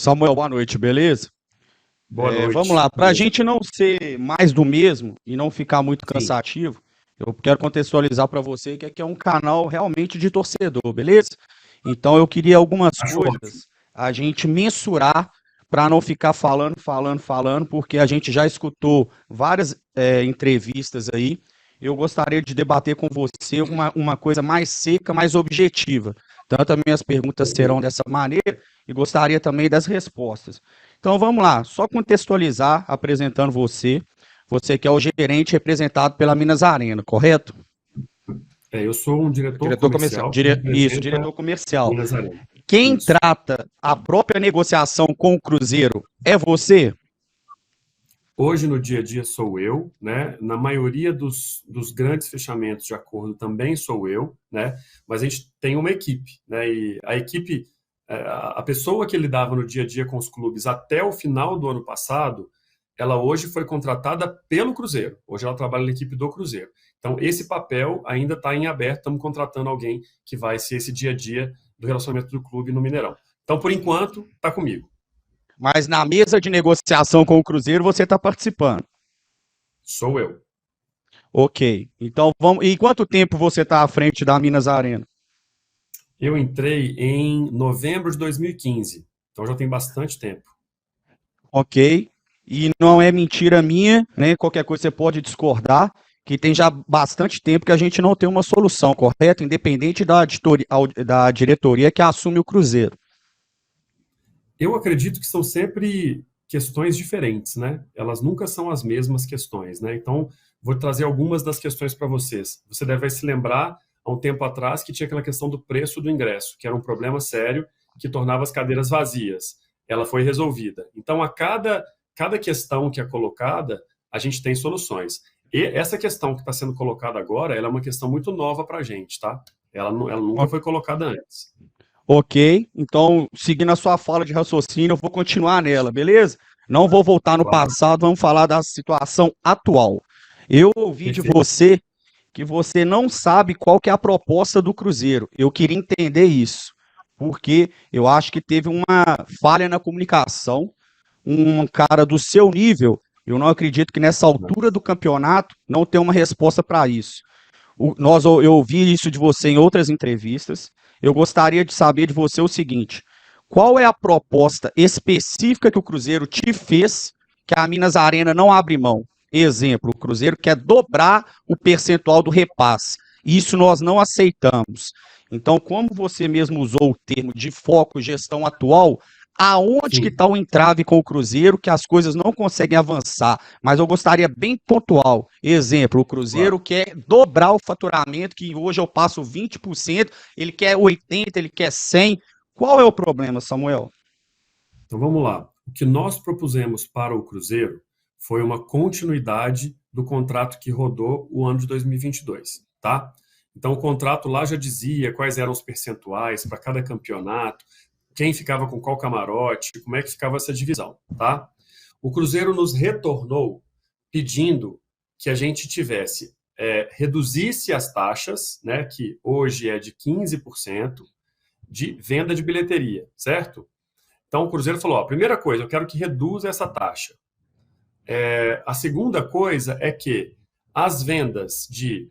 Samuel, boa noite, beleza? Boa Vamos noite. lá, para a gente não ser mais do mesmo e não ficar muito Sim, cansativo, eu quero contextualizar para você que aqui é um canal realmente de torcedor, beleza? Então eu queria algumas acho ótimo. coisas a gente mensurar para não ficar falando, porque a gente já escutou várias entrevistas aí. Eu gostaria de debater com você uma coisa mais seca, mais objetiva. Tanto as minhas perguntas serão Perfeito. dessa maneira e gostaria também das respostas. Então vamos lá, só contextualizar, apresentando você. Você que é o gerente representado pela Minas Arena, correto? Eu sou um diretor Diretor comercial. comercial que Isso, representa diretor comercial. Minas Arena. Quem Isso. trata a própria negociação com o Cruzeiro é você? Hoje, no dia a dia, sou eu, né? Na maioria dos grandes fechamentos de acordo também sou eu, né? Mas a gente tem uma equipe, né? E a equipe, a pessoa que lidava no dia a dia com os clubes até o final do ano passado, ela hoje foi contratada pelo Cruzeiro. Hoje ela trabalha na equipe do Cruzeiro. Então, esse papel ainda está em aberto. Estamos contratando alguém que vai ser esse dia a dia do relacionamento do clube no Mineirão. Então, por enquanto, está comigo. Mas na mesa de negociação com o Cruzeiro você está participando. Sou eu. Ok. Então vamos. E quanto tempo você está à frente da Minas Arena? Eu entrei em novembro de 2015, então já tem bastante tempo. Ok. E não é mentira minha, né? Qualquer coisa você pode discordar, que tem já bastante tempo que a gente não tem uma solução, correta? Independente da diretoria que assume o Cruzeiro. Eu acredito que são sempre questões diferentes, né? Elas nunca são as mesmas questões, né? Então, vou trazer algumas das questões para vocês. Você deve se lembrar, há um tempo atrás, que tinha aquela questão do preço do ingresso, que era um problema sério que tornava as cadeiras vazias. Ela foi resolvida. Então, cada questão que é colocada, a gente tem soluções. E essa questão que está sendo colocada agora, ela é uma questão muito nova para a gente, tá? Ela nunca foi colocada antes. Ok, então, seguindo a sua fala de raciocínio, eu vou continuar nela, beleza? Não vou voltar no Claro. passado, vamos falar da situação atual. Eu ouvi de Perfeito. você que você não sabe qual que é a proposta do Cruzeiro. Eu queria entender isso, porque eu acho que teve uma falha na comunicação, um cara do seu nível, eu não acredito que nessa altura do campeonato não tenha uma resposta para isso. Eu ouvi isso de você em outras entrevistas. Eu gostaria de saber de você o seguinte: qual é a proposta específica que o Cruzeiro te fez que a Minas Arena não abre mão? Exemplo, o Cruzeiro quer dobrar o percentual do repasse. Isso nós não aceitamos. Então, como você mesmo usou o termo de foco gestão atual, aonde que Sim. está o entrave com o Cruzeiro que as coisas não conseguem avançar? Mas eu gostaria bem pontual. Exemplo, o Cruzeiro Claro. quer dobrar o faturamento, que hoje eu passo 20%, ele quer 80%, ele quer 100%. Qual é o problema, Samuel? Então vamos lá. O que nós propusemos para o Cruzeiro foi uma continuidade do contrato que rodou o ano de 2022, tá? Então o contrato lá já dizia quais eram os percentuais para cada campeonato, quem ficava com qual camarote, como é que ficava essa divisão, tá? O Cruzeiro nos retornou pedindo que a gente tivesse reduzisse as taxas, né, que hoje é de 15% de venda de bilheteria, certo? Então o Cruzeiro falou: ó, primeira coisa, eu quero que reduza essa taxa. A segunda coisa é que as vendas de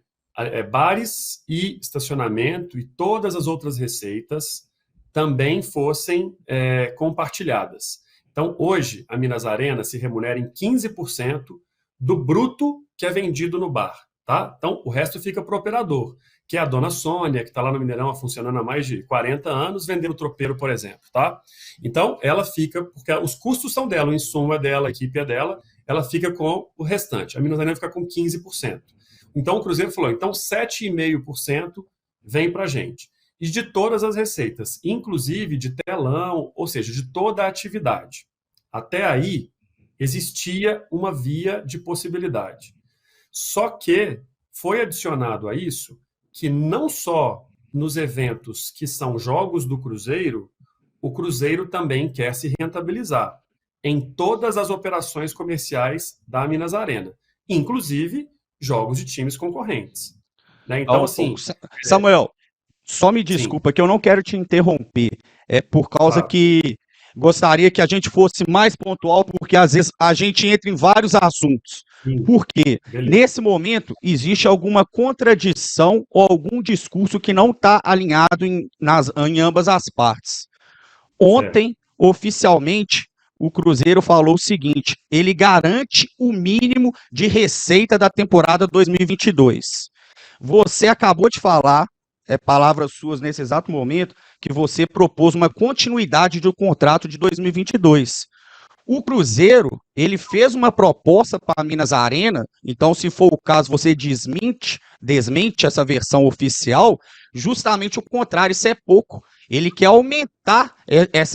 bares e estacionamento e todas as outras receitas também fossem compartilhadas. Então, hoje, a Minas Arena se remunera em 15% do bruto que é vendido no bar. Tá? Então, o resto fica para o operador, que é a dona Sônia, que está lá no Mineirão funcionando há mais de 40 anos, vendendo tropeiro, por exemplo. Tá? Então, ela fica, porque os custos são dela, o insumo é dela, a equipe é dela, ela fica com o restante. A Minas Arena fica com 15%. Então, o Cruzeiro falou, então 7,5% vem para a gente. E de todas as receitas, inclusive de telão, ou seja, de toda a atividade. Até aí, existia uma via de possibilidade. Só que foi adicionado a isso que não só nos eventos que são jogos do Cruzeiro, o Cruzeiro também quer se rentabilizar em todas as operações comerciais da Minas Arena, inclusive jogos de times concorrentes. Né? Então, assim, Samuel, só me sim, desculpa que eu não quero te interromper. É por causa claro, que gostaria que a gente fosse mais pontual, porque às vezes a gente entra em vários assuntos. Sim, Porque beleza. nesse momento existe alguma contradição ou algum discurso que não está alinhado em ambas as partes. Certo. Ontem, oficialmente, o Cruzeiro falou o seguinte: ele garante o mínimo de receita da temporada 2022. Você acabou de falar, palavras suas nesse exato momento, que você propôs uma continuidade do contrato de 2022. O Cruzeiro, ele fez uma proposta para a Minas Arena, então, se for o caso, você desmente essa versão oficial, justamente o contrário, isso é pouco. Ele quer aumentar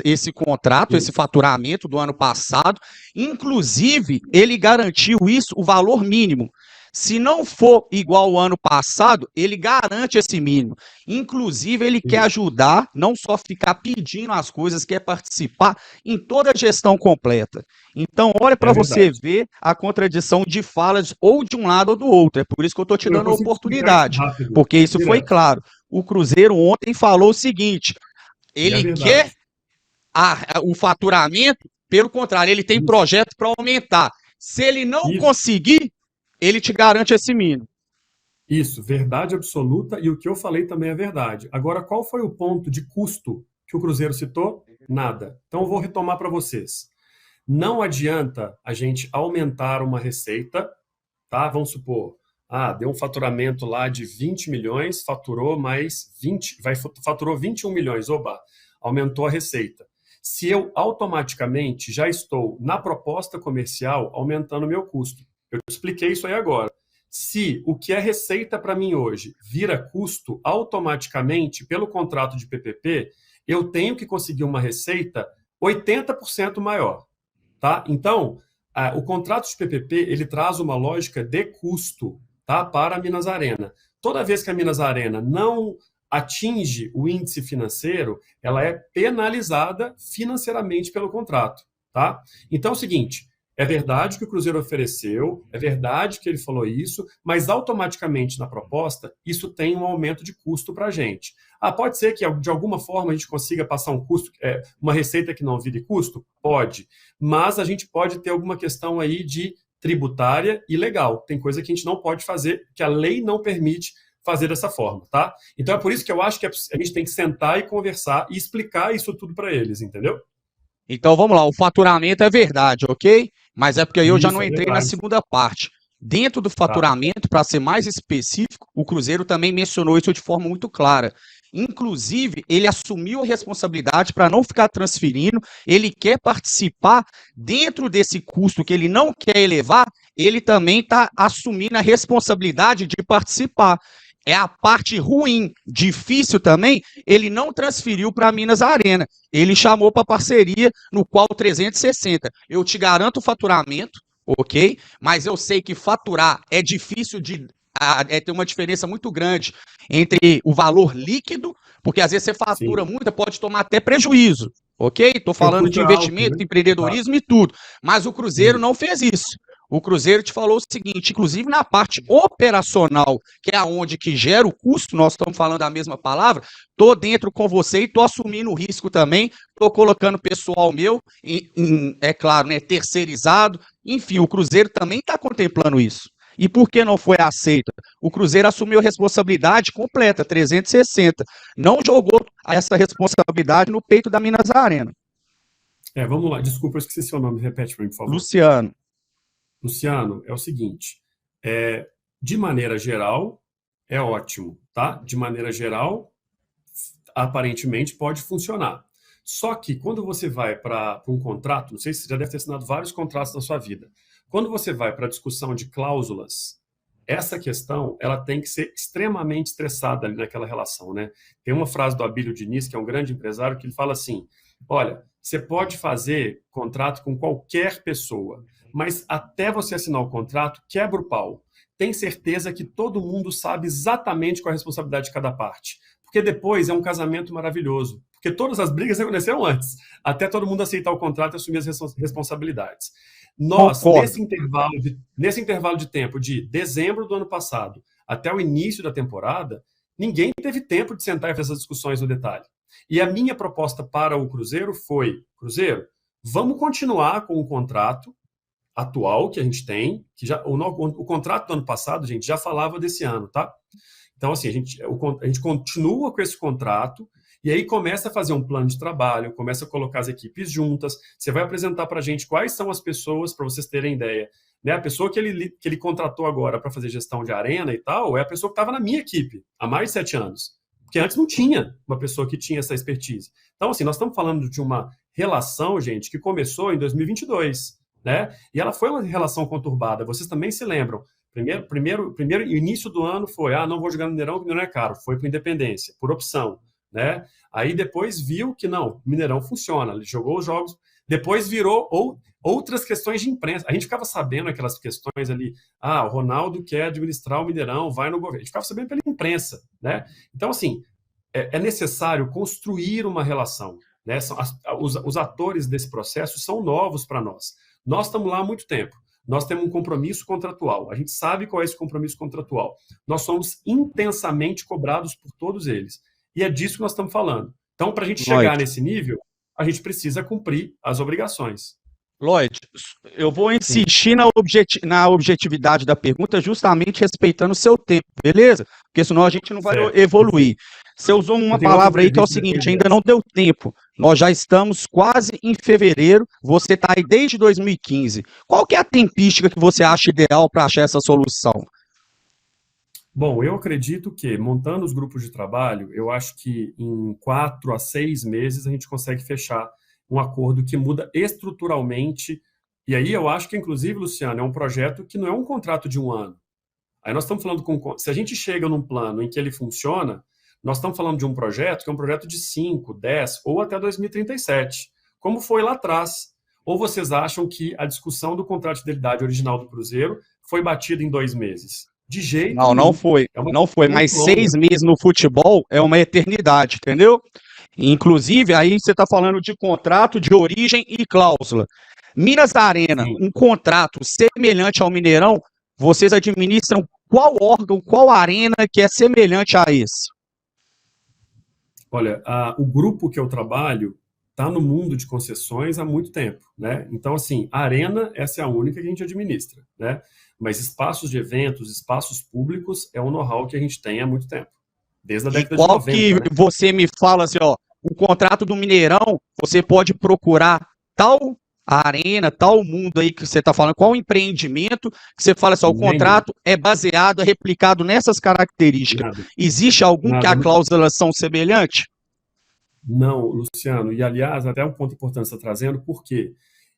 esse contrato, esse Sim. faturamento do ano passado, inclusive, ele garantiu isso, o valor mínimo. Se não for igual ao ano passado, ele garante esse mínimo. Inclusive, ele quer Isso. ajudar, não só ficar pedindo as coisas, quer participar em toda a gestão completa. Então, olha É para você verdade. ver a contradição de falas ou de um lado ou do outro. É por isso que eu estou te Eu dando a consigo explicar isso oportunidade, rápido, porque isso foi direto. claro. O Cruzeiro ontem falou o seguinte: E é ele quer verdade. o faturamento, pelo contrário, ele tem Isso. projeto para aumentar. Se ele não Isso. conseguir, ele te garante esse mínimo. Isso, verdade absoluta, e o que eu falei também é verdade. Agora, qual foi o ponto de custo que o Cruzeiro citou? Nada. Então, eu vou retomar para vocês. Não adianta a gente aumentar uma receita, tá? Vamos supor, deu um faturamento lá de 20 milhões, faturou mais 20, faturou 21 milhões, oba, aumentou a receita. Se eu automaticamente já estou na proposta comercial aumentando o meu custo. Eu expliquei isso aí agora. Se o que é receita para mim hoje vira custo automaticamente pelo contrato de PPP, eu tenho que conseguir uma receita 80% maior, tá? Então, o contrato de PPP, ele traz uma lógica de custo, tá, para a Minas Arena. Toda vez que a Minas Arena não atinge o índice financeiro, ela é penalizada financeiramente pelo contrato, tá? Então é o seguinte, é verdade que o Cruzeiro ofereceu, é verdade que ele falou isso, mas automaticamente na proposta, isso tem um aumento de custo para a gente. Pode ser que de alguma forma a gente consiga passar um custo, uma receita que não vire custo? Pode, mas a gente pode ter alguma questão aí de tributária e legal. Tem coisa que a gente não pode fazer, que a lei não permite fazer dessa forma, tá? Então é por isso que eu acho que a gente tem que sentar e conversar e explicar isso tudo para eles, entendeu? Então vamos lá, o faturamento é verdade, ok? Mas é porque aí eu já não Isso é entrei na verdade. segunda parte. Dentro do Tá. faturamento, para ser mais específico, o Cruzeiro também mencionou isso de forma muito clara. Inclusive, ele assumiu a responsabilidade para não ficar transferindo, ele quer participar dentro desse custo que ele não quer elevar, ele também está assumindo a responsabilidade de participar. É a parte ruim, difícil também, ele não transferiu para a Minas Arena. Ele chamou para parceria no qual 360. Eu te garanto o faturamento, ok? Mas eu sei que faturar é difícil de ter uma diferença muito grande entre o valor líquido, porque às vezes você fatura Sim. muito, pode tomar até prejuízo, ok? Estou Porque o falando custo de é alto, investimento, né? Tá. empreendedorismo e tudo. Mas o Cruzeiro Sim. não fez isso. O Cruzeiro te falou o seguinte, inclusive na parte operacional, que é aonde que gera o custo, nós estamos falando a mesma palavra, tô dentro com você e tô assumindo o risco também, tô colocando pessoal meu, é claro, né, terceirizado, enfim, o Cruzeiro também está contemplando isso. E por que não foi aceita? O Cruzeiro assumiu a responsabilidade completa, 360. Não jogou essa responsabilidade no peito da Minas Arena. Vamos lá. Desculpa, eu esqueci seu nome. Repete para mim, por favor. Luciano. Luciano, é o seguinte, de maneira geral, é ótimo, tá? De maneira geral, aparentemente pode funcionar. Só que quando você vai para um contrato, não sei se você já deve ter assinado vários contratos na sua vida, quando você vai para a discussão de cláusulas, essa questão ela tem que ser extremamente estressada ali naquela relação, né? Tem uma frase do Abílio Diniz, que é um grande empresário, que ele fala assim, olha, você pode fazer contrato com qualquer pessoa, mas até você assinar o contrato, quebra o pau. Tem certeza que todo mundo sabe exatamente qual é a responsabilidade de cada parte. Porque depois é um casamento maravilhoso. Porque todas as brigas aconteceram antes, até todo mundo aceitar o contrato e assumir as responsabilidades. Nós, Concordo. nesse intervalo de tempo de dezembro do ano passado até o início da temporada, ninguém teve tempo de sentar e fazer essas discussões no detalhe. E a minha proposta para o Cruzeiro foi, Cruzeiro, vamos continuar com o contrato atual que a gente tem, que já o contrato do ano passado, gente, já falava desse ano, tá? Então, assim, a gente continua com esse contrato e aí começa a fazer um plano de trabalho, começa a colocar as equipes juntas, você vai apresentar para a gente quais são as pessoas, para vocês terem ideia, né? A pessoa que ele contratou agora para fazer gestão de arena e tal, é a pessoa que estava na minha equipe há mais de 7 anos, porque antes não tinha uma pessoa que tinha essa expertise. Então, assim, nós estamos falando de uma relação, gente, que começou em 2022, né? E ela foi uma relação conturbada, vocês também se lembram. Primeiro início do ano foi, não vou jogar no Mineirão, porque Mineirão é caro, foi para Independência, por opção, né? Aí depois viu que não, Mineirão funciona, ele jogou os jogos, depois virou outras questões de imprensa. A gente ficava sabendo aquelas questões ali, o Ronaldo quer administrar o Mineirão, vai no governo. A gente ficava sabendo pela imprensa, né? Então, assim, é necessário construir uma relação, né? Os atores desse processo são novos para nós. Nós estamos lá há muito tempo. Nós temos um compromisso contratual. A gente sabe qual é esse compromisso contratual. Nós somos intensamente cobrados por todos eles. E é disso que nós estamos falando. Então, para a gente chegar nesse nível, a gente precisa cumprir as obrigações. Lloyd, eu vou insistir na objetividade da pergunta, justamente respeitando o seu tempo, beleza? Porque senão a gente não vai evoluir. Você usou uma palavra aí que é o seguinte, ainda não deu tempo. Nós já estamos quase em fevereiro, você está aí desde 2015. Qual que é a tempística que você acha ideal para achar essa solução? Bom, eu acredito que, montando os grupos de trabalho, eu acho que em 4 a 6 meses a gente consegue fechar um acordo que muda estruturalmente. E aí eu acho que, inclusive, Luciano, é um projeto que não é um contrato de 1 ano. Aí nós estamos falando se a gente chega num plano em que ele funciona, nós estamos falando de um projeto que é um projeto de 5, 10 ou até 2037, como foi lá atrás. Ou vocês acham que a discussão do contrato de fidelidade original do Cruzeiro foi batida em 2 meses? De jeito nenhum. Não foi. Não foi, mas 6 meses no futebol é uma eternidade, entendeu? Inclusive, aí você está falando de contrato de origem e cláusula. Minas Arena, um contrato semelhante ao Mineirão, vocês administram qual órgão, qual arena que é semelhante a esse? Olha, o grupo que eu trabalho está no mundo de concessões há muito tempo, né? Então, assim, a arena, essa é a única que a gente administra, né? Mas espaços de eventos, espaços públicos, é um know-how que a gente tem há muito tempo. Desde a década de 90. E qual que você me fala assim, o contrato do Mineirão, você pode procurar tal arena, tal mundo aí que você está falando, qual empreendimento, que você fala assim, o contrato é baseado, é replicado nessas características. Existe algum que a cláusula são semelhante? Não, Luciano, e aliás, até um ponto importante você está trazendo, porque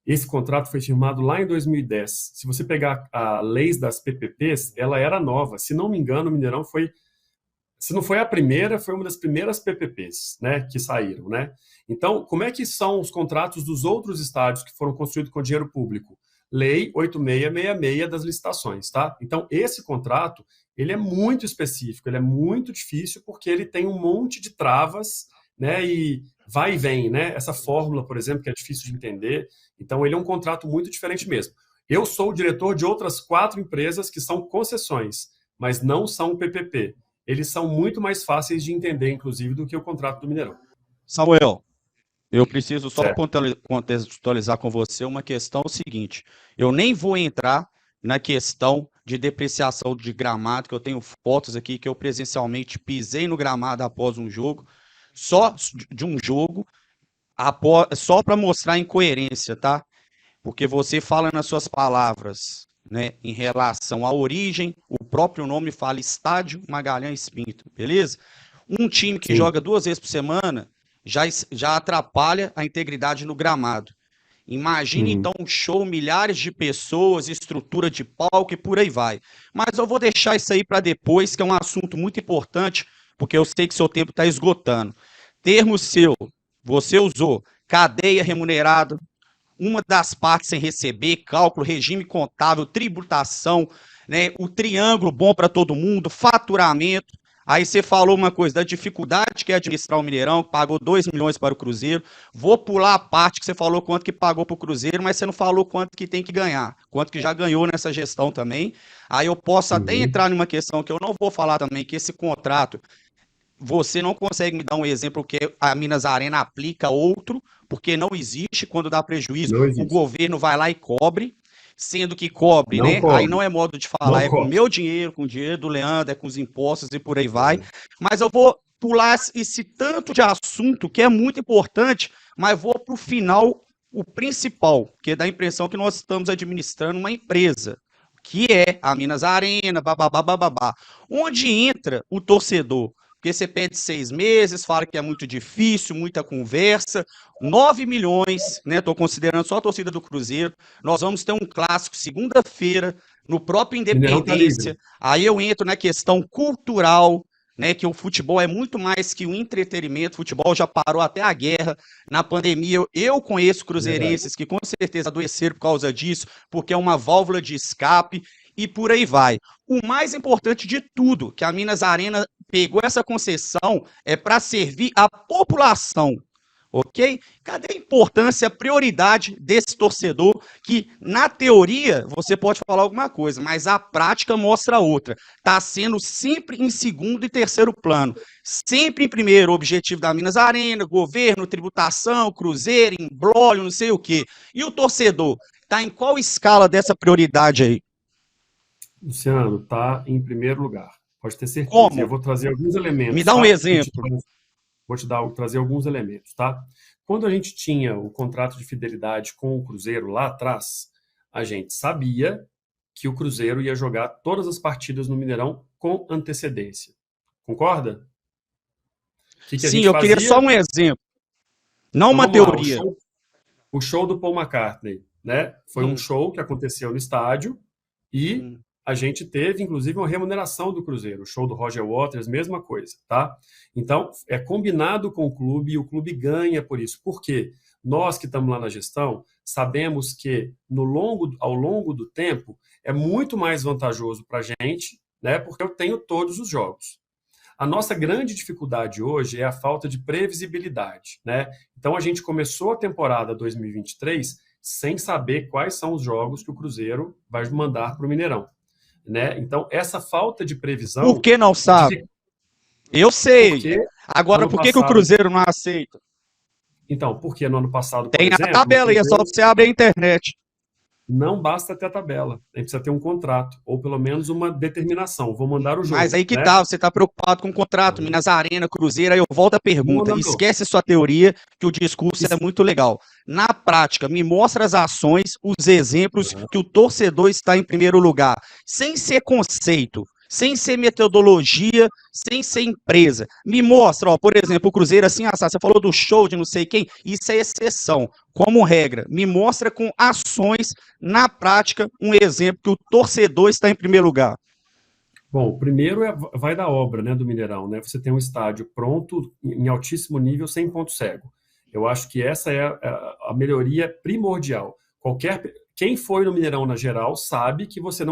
esse contrato foi firmado lá em 2010. Se você pegar a lei das PPPs, ela era nova. Se não me engano, o Mineirão foi, se não foi a primeira, foi uma das primeiras PPPs, né, que saíram, né? Então, como é que são os contratos dos outros estádios que foram construídos com dinheiro público? Lei 8666 das licitações, tá? Então, esse contrato, ele é muito específico, ele é muito difícil, porque ele tem um monte de travas, né, e vai e vem, né? Essa fórmula, por exemplo, que é difícil de entender. Então, ele é um contrato muito diferente mesmo. Eu sou o diretor de outras 4 empresas que são concessões, mas não são PPP. Eles são muito mais fáceis de entender, inclusive, do que o contrato do Mineirão. Samuel, eu preciso só contextualizar com você uma questão seguinte. Eu nem vou entrar na questão de depreciação de gramado, que eu tenho fotos aqui que eu presencialmente pisei no gramado após um jogo, só de um jogo, só para mostrar a incoerência, tá? Porque você fala nas suas palavras, né, em relação à origem, o próprio nome fala Estádio Magalhães Pinto, beleza? Um time que joga 2 vezes por semana já atrapalha a integridade no gramado. Imagine, então, um show, milhares de pessoas, estrutura de palco e por aí vai. Mas eu vou deixar isso aí para depois, que é um assunto muito importante, porque eu sei que seu tempo está esgotando. Termo seu, você usou cadeia remunerada, uma das partes sem receber, cálculo, regime contábil, tributação, né, o triângulo bom para todo mundo, faturamento. Aí você falou uma coisa da dificuldade que é administrar o Mineirão, que pagou 2 milhões para o Cruzeiro. Vou pular a parte que você falou quanto que pagou para o Cruzeiro, mas você não falou quanto que tem que ganhar, quanto que já ganhou nessa gestão também. Aí eu posso até entrar numa questão que eu não vou falar também, que esse contrato você não consegue me dar um exemplo que a Minas Arena aplica outro, porque não existe. Quando dá prejuízo, Não o existe. governo vai lá e cobre, sendo que cobre, Não né? Aí não cobre. é modo de falar, Não é com o cobre. meu dinheiro, com o dinheiro do Leandro, é com os impostos e por aí vai. É. Mas eu vou pular esse tanto de assunto que é muito importante, mas vou para o final, o principal, que dá a impressão que nós estamos administrando uma empresa, que é a Minas Arena, bababá, bababá. Onde entra o torcedor? Porque você pede 6 meses, fala que é muito difícil, muita conversa. 9 milhões, né? Estou considerando só a torcida do Cruzeiro. Nós vamos ter um clássico segunda-feira, no próprio Mineirão tá livre. Independência. Aí eu entro na questão cultural, né? Que o futebol é muito mais que um entretenimento. O futebol já parou até a guerra. Na pandemia, eu conheço Verdade. cruzeirenses que com certeza adoeceram por causa disso, porque é uma válvula de escape e por aí vai. O mais importante de tudo, que a Minas Arena pegou essa concessão, é para servir a população, ok? Cadê a importância, a prioridade desse torcedor que, na teoria, você pode falar alguma coisa, mas a prática mostra outra. Está sendo sempre em segundo e terceiro plano. Sempre em primeiro, o objetivo da Minas Arena, governo, tributação, cruzeiro, embrólio, não sei o quê. E o torcedor, está em qual escala dessa prioridade aí? Luciano, está em primeiro lugar. Pode ter certeza. E eu Como? vou trazer alguns Me elementos, dá um tá? exemplo. Vou trazer alguns elementos, tá? Quando a gente tinha o contrato de fidelidade com o Cruzeiro lá atrás, a gente sabia que o Cruzeiro ia jogar todas as partidas no Mineirão com antecedência. Concorda? O que a Sim, gente eu queria fazia? só um exemplo, não Então uma vamos lá, teoria. o show do Paul McCartney, né? Foi um Hum, show que aconteceu no estádio e hum. a gente teve, inclusive, uma remuneração do Cruzeiro. O show do Roger Waters, mesma coisa, tá? Então, é combinado com o clube e o clube ganha por isso. Por quê? Nós que estamos lá na gestão sabemos que ao longo do tempo é muito mais vantajoso para a gente, né? Porque eu tenho todos os jogos. A nossa grande dificuldade hoje é a falta de previsibilidade, né? Então a gente começou a temporada 2023 sem saber quais são os jogos que o Cruzeiro vai mandar para o Mineirão, né? Então essa falta de Por previsão, que não sabe? Eu sei. porque Agora, ano por que que o passado, Cruzeiro não aceita? então, porque no ano passado, por Tem a exemplo, o tabela aí, é só Cruzeiro você abrir a internet. não basta ter a tabela, a gente precisa ter um contrato ou pelo menos uma determinação. Vou mandar o Mas jogo, aí que né? tá, você tá preocupado com o contrato, Minas Arena, Cruzeiro, aí eu volto à Não, pergunta. não, não. Esquece sua teoria, que o discurso é muito legal. Na prática, me mostra as ações, os exemplos que o torcedor está em primeiro lugar, sem ser conceito, sem ser metodologia, sem ser empresa. Me mostra, ó, por exemplo, o Cruzeiro assim, você falou do show de não sei quem, isso é exceção. Como regra, me mostra com ações, na prática, um exemplo que o torcedor está em primeiro lugar. Bom, o primeiro vai da obra, né, do Mineirão, né? Você tem um estádio pronto, em altíssimo nível, sem ponto cego. Eu acho que essa é a melhoria primordial. Quem foi no Mineirão na geral sabe que você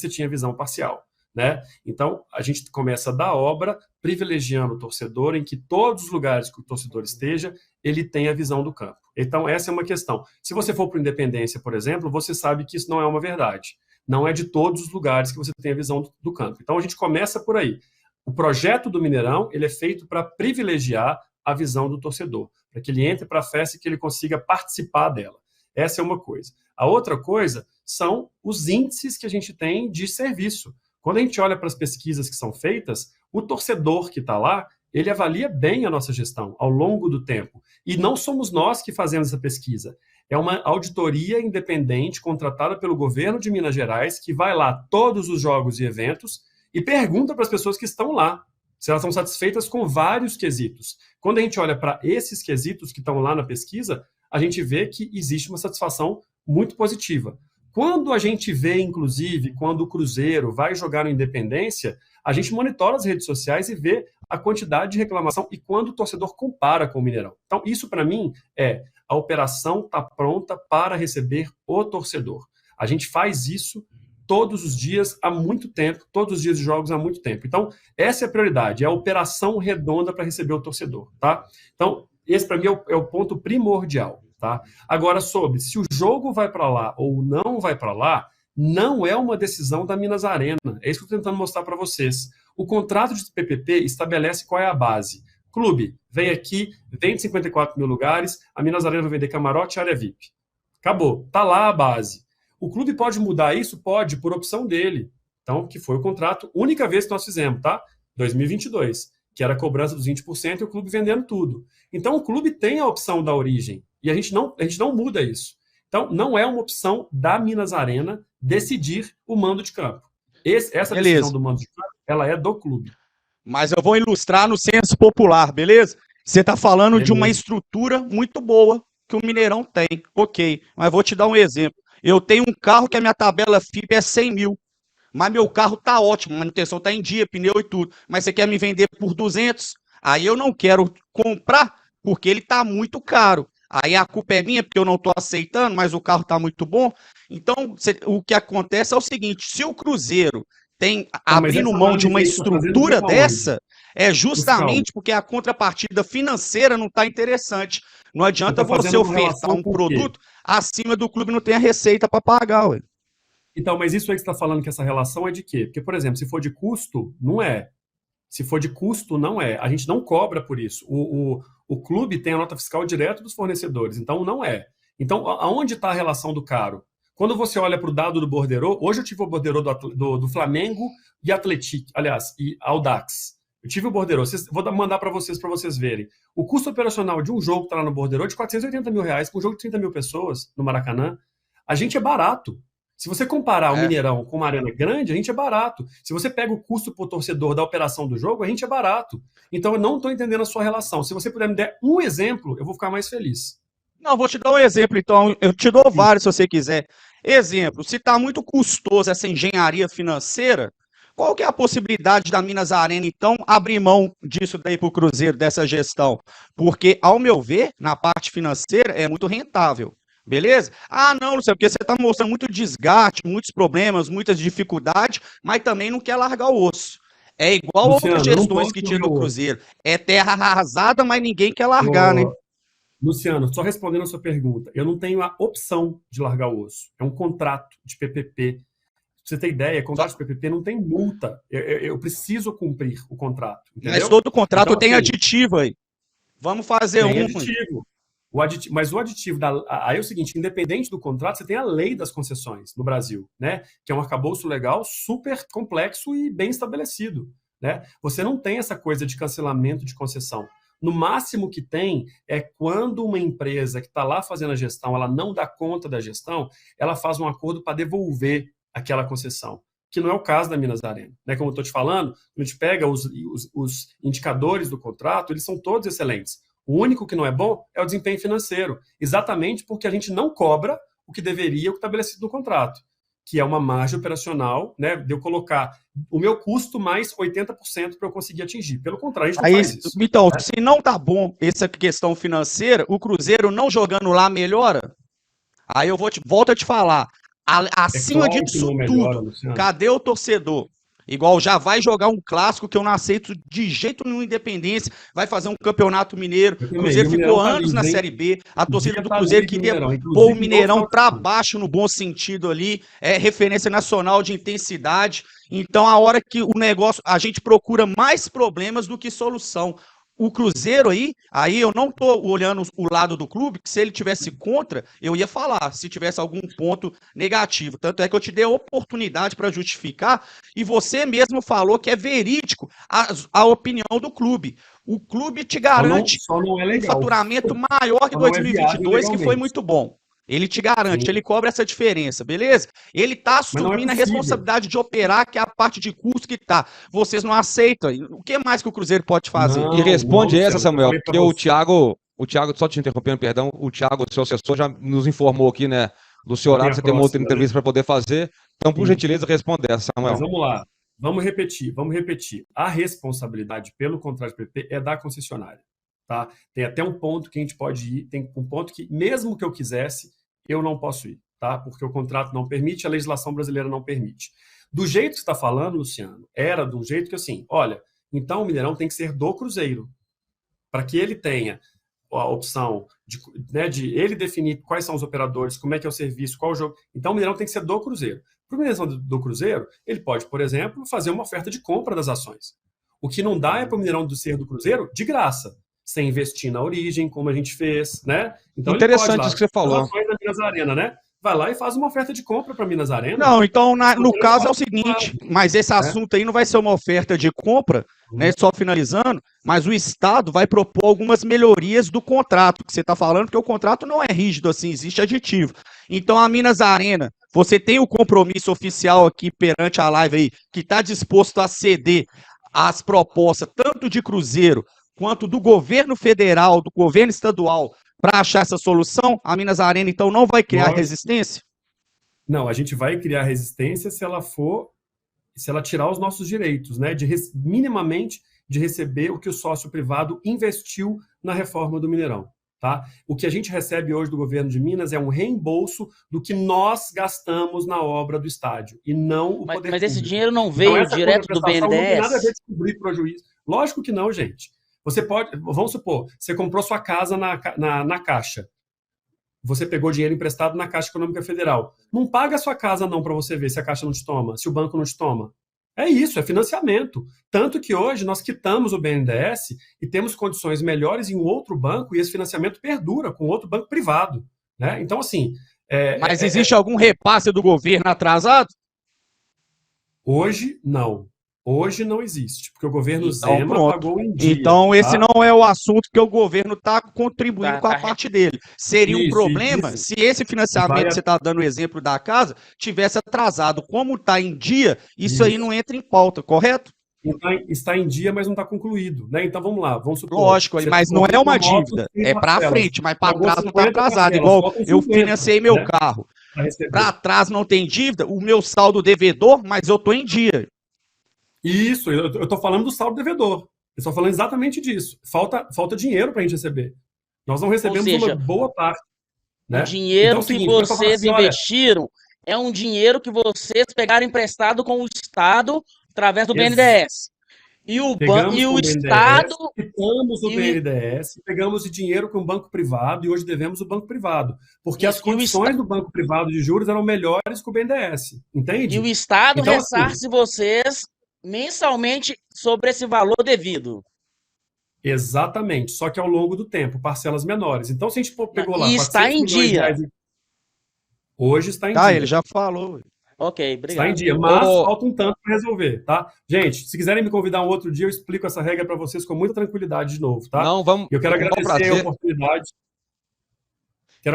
tinha visão parcial, né? Então, a gente começa da obra, privilegiando o torcedor, em que todos os lugares que o torcedor esteja, ele tem a visão do campo. Então, essa é uma questão. Se você for para o Independência, por exemplo, você sabe que isso não é uma verdade. Não é de todos os lugares que você tem a visão do campo. Então a gente começa por aí. O projeto do Mineirão, ele é feito para privilegiar a visão do torcedor, para que ele entre para a festa e que ele consiga participar dela. Essa é uma coisa. A outra coisa são os índices que a gente tem de serviço. Quando a gente olha para as pesquisas que são feitas, o torcedor que está lá, ele avalia bem a nossa gestão ao longo do tempo. E não somos nós que fazemos essa pesquisa. É uma auditoria independente contratada pelo governo de Minas Gerais que vai lá todos os jogos e eventos e pergunta para as pessoas que estão lá se elas estão satisfeitas com vários quesitos. Quando a gente olha para esses quesitos que estão lá na pesquisa, a gente vê que existe uma satisfação muito positiva. Quando a gente vê, inclusive, quando o Cruzeiro vai jogar no Independência, a gente monitora as redes sociais e vê a quantidade de reclamação e quando o torcedor compara com o Mineirão. Então, isso para mim é a operação está pronta para receber o torcedor. A gente faz isso todos os dias há muito tempo, todos os dias de jogos há muito tempo. Então, essa é a prioridade, é a operação redonda para receber o torcedor, tá? Então, esse para mim é o ponto primordial, tá? Agora, sobre se o jogo vai para lá ou não vai para lá, não é uma decisão da Minas Arena. É isso que eu estou tentando mostrar para vocês. O contrato de PPP estabelece qual é a base. Clube, vem aqui, vende 54 mil lugares, a Minas Arena vai vender camarote e área VIP. Acabou, está lá a base. O clube pode mudar isso? Pode, por opção dele. Então, que foi o contrato, única vez que nós fizemos, tá? 2022, que era a cobrança dos 20% e o clube vendendo tudo. Então, o clube tem a opção da origem, e a gente não muda isso. Então, não é uma opção da Minas Arena decidir o mando de campo. Essa decisão do mando de campo, ela é do clube. Mas eu vou ilustrar no senso popular, beleza? Você está falando de uma estrutura muito boa que o Mineirão tem, ok. Mas vou te dar um exemplo. Eu tenho um carro que a minha tabela FIP é 100 mil, mas meu carro tá ótimo, a manutenção tá em dia, pneu e tudo. Mas você quer me vender por 200? Aí eu não quero comprar porque ele tá muito caro. Aí a culpa é minha porque eu não estou aceitando, mas o carro está muito bom. Então, o que acontece é o seguinte: se o Cruzeiro tem abrindo mão de uma estrutura dessa, é justamente porque a contrapartida financeira não está interessante. Não adianta você ofertar um produto acima do clube não tem a receita para pagar, ué. Então, mas isso aí que você está falando que essa relação é de quê? Porque, por exemplo, se for de custo, não é. Se for de custo, não é. A gente não cobra por isso. O clube tem a nota fiscal direto dos fornecedores, então não é. Então, aonde está a relação do caro? Quando você olha para o dado do borderô, hoje eu tive o borderô do Flamengo e Atlético, aliás, e Audax. Eu tive o borderô, vou mandar para vocês verem. O custo operacional de um jogo que está lá no borderô é de 480 mil reais para um jogo de 30 mil pessoas no Maracanã. A gente é barato. Se você comparar o Mineirão com uma arena grande, a gente é barato. Se você pega o custo por torcedor da operação do jogo, a gente é barato. Então, eu não estou entendendo a sua relação. Se você puder me dar um exemplo, eu vou ficar mais feliz. Não, vou te dar um exemplo, então. Eu te dou vários, se você quiser. Exemplo, se está muito custoso essa engenharia financeira, qual que é a possibilidade da Minas Arena, então, abrir mão disso daí para o Cruzeiro, dessa gestão? Porque, ao meu ver, na parte financeira, é muito rentável. Beleza? Ah, não, Luciano, porque você está mostrando muito desgaste, muitos problemas, muitas dificuldades, mas também não quer largar o osso. É igual Luciano, outras gestões que tinha no Cruzeiro. É terra arrasada, mas ninguém quer largar, né? Luciano, só respondendo a sua pergunta, eu não tenho a opção de largar o osso. É um contrato de PPP. Pra você ter ideia, contrato de PPP não tem multa. Eu preciso cumprir o contrato. Entendeu? Mas todo contrato então, tem aditivo aí. Vamos fazer tem aditivo. Mas o aditivo aí é o seguinte: independente do contrato, você tem a lei das concessões no Brasil, né? Que é um arcabouço legal super complexo e bem estabelecido, né? Você não tem essa coisa de cancelamento de concessão. No máximo que tem é quando uma empresa que está lá fazendo a gestão, ela não dá conta da gestão, ela faz um acordo para devolver aquela concessão, que não é o caso da Minas Arena. Né? Como eu estou te falando, a gente pega os indicadores do contrato, eles são todos excelentes. O único que não é bom é o desempenho financeiro, exatamente porque a gente não cobra o que deveria, o que estabelecido no contrato, que é uma margem operacional, né, de eu colocar o meu custo mais 80% para eu conseguir atingir. Pelo contrário, a gente não faz isso. Então, né? Se não tá bom essa questão financeira, o Cruzeiro não jogando lá melhora? Aí eu volto a te falar, acima disso tudo, cadê o torcedor? Igual já vai jogar um clássico que eu não aceito de jeito nenhum, Independência, vai fazer um campeonato mineiro. O Cruzeiro ficou anos na Série B, a torcida do Cruzeiro queria pôr o Mineirão para baixo no bom sentido ali, é referência nacional de intensidade. Então, a hora que o negócio, a gente procura mais problemas do que solução. O Cruzeiro aí eu não estou olhando o lado do clube, que se ele tivesse contra, eu ia falar, se tivesse algum ponto negativo. Tanto é que eu te dei a oportunidade para justificar, e você mesmo falou que é verídico a opinião do clube. O clube te garante um faturamento maior que 2022, que foi muito bom. Ele te garante, sim, ele cobra essa diferença, beleza? Ele está assumindo a responsabilidade de operar, que é a parte de custo que está. Vocês não aceitam. O que mais que o Cruzeiro pode fazer? Não, e responde essa, Samuel, porque o Thiago, só te interrompendo, perdão, o Thiago, seu assessor, já nos informou aqui, né, do seu horário, você tem uma outra entrevista para poder fazer. Então, por gentileza, responde essa, Samuel. Mas vamos lá, vamos repetir. A responsabilidade pelo contrato de PP é da concessionária. Tá? Tem até um ponto que a gente pode ir, tem um ponto que, mesmo que eu quisesse, eu não posso ir, tá? Porque o contrato não permite, a legislação brasileira não permite. Do jeito que você está falando, Luciano, era de um jeito que assim, olha, então o Mineirão tem que ser do Cruzeiro, para que ele tenha a opção de, né, de ele definir quais são os operadores, como é que é o serviço, qual o jogo. Então, o Mineirão tem que ser do Cruzeiro. Para o Mineirão do Cruzeiro, ele pode, por exemplo, fazer uma oferta de compra das ações. O que não dá é para o Mineirão ser do Cruzeiro de graça, sem investir na origem, como a gente fez, né? Então, interessante isso que você falou. As ações da Minas Arena, né? Vai lá e faz uma oferta de compra para Minas Arena. Não, então, no caso é o seguinte, mas esse assunto aí não vai ser uma oferta de compra, né, só finalizando, mas o Estado vai propor algumas melhorias do contrato que você está falando, porque o contrato não é rígido assim, existe aditivo. Então, a Minas Arena, você tem o compromisso oficial aqui perante a live aí, que está disposto a ceder às propostas, tanto de Cruzeiro, quanto do governo federal, do governo estadual, para achar essa solução? A Minas Arena, então, não vai criar resistência? Não, a gente vai criar resistência se ela tirar os nossos direitos, né? Minimamente de receber o que o sócio privado investiu na reforma do Mineirão. Tá? O que a gente recebe hoje do governo de Minas é um reembolso do que nós gastamos na obra do estádio, e não o poder público. Mas esse dinheiro não veio direto do BNDES? Não tem nada a ver com descobrir prejuízo. Lógico que não, gente. Você pode, vamos supor, você comprou sua casa na Caixa. Você pegou dinheiro emprestado na Caixa Econômica Federal. Não paga a sua casa não para você ver se a Caixa não te toma, se o banco não te toma. É isso, é financiamento. Tanto que hoje nós quitamos o BNDES e temos condições melhores em um outro banco e esse financiamento perdura com outro banco privado. Né? Então, assim... Mas existe algum repasse do governo atrasado? Hoje, não. Hoje não existe, porque o governo Zema pagou em dia. Então, esse não é o assunto que o governo está contribuindo com a parte dele. Seria um problema se esse financiamento, que você está dando o exemplo da casa, tivesse atrasado. Como está em dia, isso aí não entra em pauta, correto? Está em dia, mas não está concluído. Né? Então, vamos lá, vamos supor... Lógico, mas não é uma dívida, é para frente, mas para trás não está atrasado. Igual eu financiei meu carro. Para trás não tem dívida, o meu saldo devedor, mas eu estou em dia. Isso, eu estou falando do saldo devedor. Eu estou falando exatamente disso. Falta dinheiro para a gente receber. Nós não recebemos uma boa parte. Né? O dinheiro então, que vocês investiram é um dinheiro que vocês pegaram emprestado com o Estado através do BNDES. E o Estado... Quitamos o BNDES, pegamos o dinheiro com o banco privado e hoje devemos o banco privado. Porque as condições do banco privado de juros eram melhores que o BNDES. Entende? E o Estado então, ressarce vocês mensalmente sobre esse valor devido. Exatamente, só que ao longo do tempo, parcelas menores. Então, se a gente pegou lá... E está em dia. Hoje está em dia. Ele já falou. Ok, obrigado. Está em dia, mas falta um tanto para resolver, tá? Gente, se quiserem me convidar um outro dia, eu explico essa regra para vocês com muita tranquilidade de novo, tá? Não, vamos... Eu quero agradecer a oportunidade.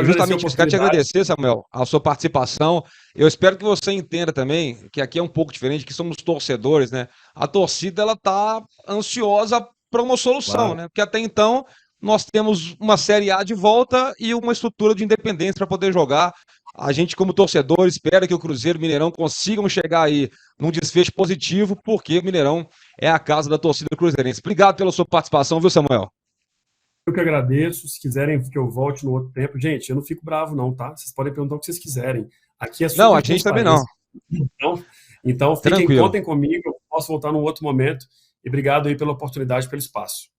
Justamente, quero te agradecer, Samuel, a sua participação. Eu espero que você entenda também que aqui é um pouco diferente, que somos torcedores, né? A torcida, ela tá ansiosa para uma solução, né? Porque até então nós temos uma Série A de volta e uma estrutura de independência para poder jogar. A gente, como torcedor, espera que o Cruzeiro e o Mineirão consigam chegar aí num desfecho positivo, porque o Mineirão é a casa da torcida cruzeirense. Obrigado pela sua participação, viu, Samuel? Eu que agradeço. Se quiserem que eu volte no outro tempo, gente, eu não fico bravo não, tá? Vocês podem perguntar o que vocês quiserem. Aqui é super Não, a gente também não. Então contem comigo, eu posso voltar num outro momento. E obrigado aí pela oportunidade, pelo espaço.